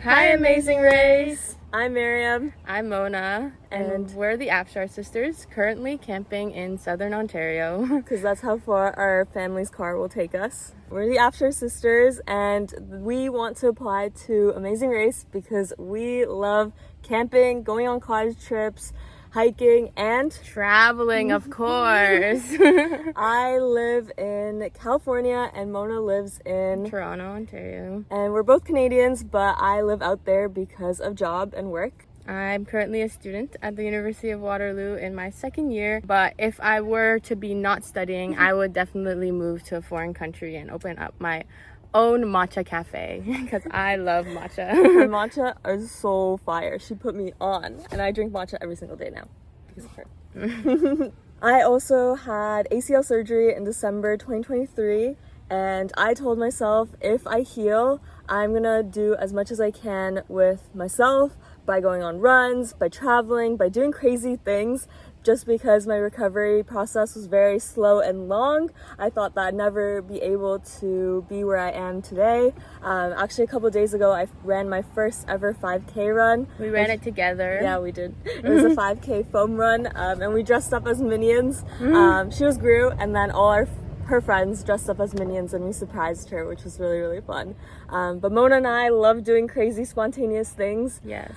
Hi, Amazing Race! I'm Maryam. I'm Mona, and we're the Afshar sisters, currently camping in southern Ontario. Because that's how far our family's car will take us. We're the Afshar sisters, and we want to apply to Amazing Race because we love camping, going on cottage trips, hiking, and traveling, of course. I live in California and Mona lives in Toronto, Ontario. And we're both Canadians, but I live out there because of job and work. I'm currently a student at the University of Waterloo in my second year, but if I were to be not studying, I would definitely move to a foreign country and open up my own matcha cafe because I love matcha. Her matcha is so fire. She put me on, and I drink matcha every single day now because of her. I also had ACL surgery in December 2023, and I told myself if I heal, I'm gonna do as much as I can with myself by going on runs, by traveling, by doing crazy things. Just because my recovery process was very slow and long, I thought that I'd never be able to be where I am today. Actually, a couple of days ago, I ran my first ever 5K run. We ran it together. Yeah, we did. It was a 5K foam run, and we dressed up as Minions. She was Gru, and then all her friends dressed up as Minions, and we surprised her, which was really, really fun. But Mona and I love doing crazy, spontaneous things. Yes.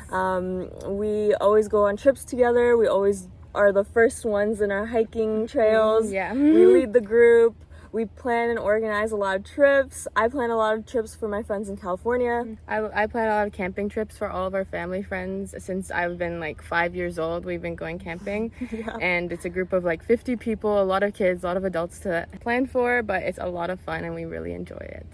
We always go on trips together. We always are the first ones in our hiking trails. Yeah. We lead the group. We plan and organize a lot of trips. I plan a lot of trips for my friends in California. I plan a lot of camping trips for all of our family friends. Since I've been like 5 years old, we've been going camping. Yeah. And it's a group of like 50 people, a lot of kids, a lot of adults to plan for, but it's a lot of fun and we really enjoy it.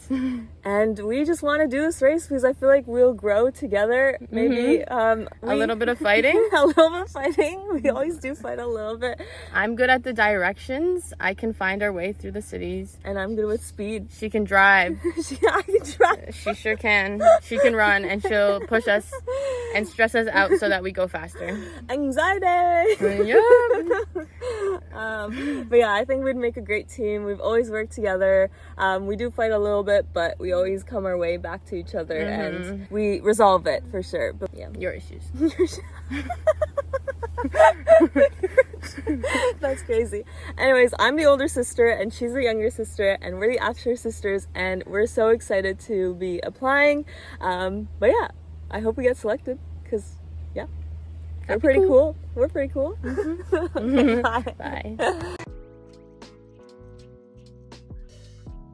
And we just want to do this race because I feel like we'll grow together. Maybe a little bit of fighting. A little bit of fighting. We always do fight a little bit. I'm good at the directions. I can find our way through the cities. And I'm good with speed. She can drive. I can drive. She sure can. She can run and she'll push us and stress us out so that we go faster. Anxiety! Yep. But yeah, I think we'd make a great team. We've always worked together. We do fight a little bit, but we always come our way back to each other and we resolve it for sure. But yeah. Your issues. That's crazy. Anyways, I'm the older sister and she's the younger sister, and we're the Afshar sisters, and we're so excited to be applying. But yeah, I hope we get selected because yeah, we're pretty cool. We're pretty cool. Bye. Bye.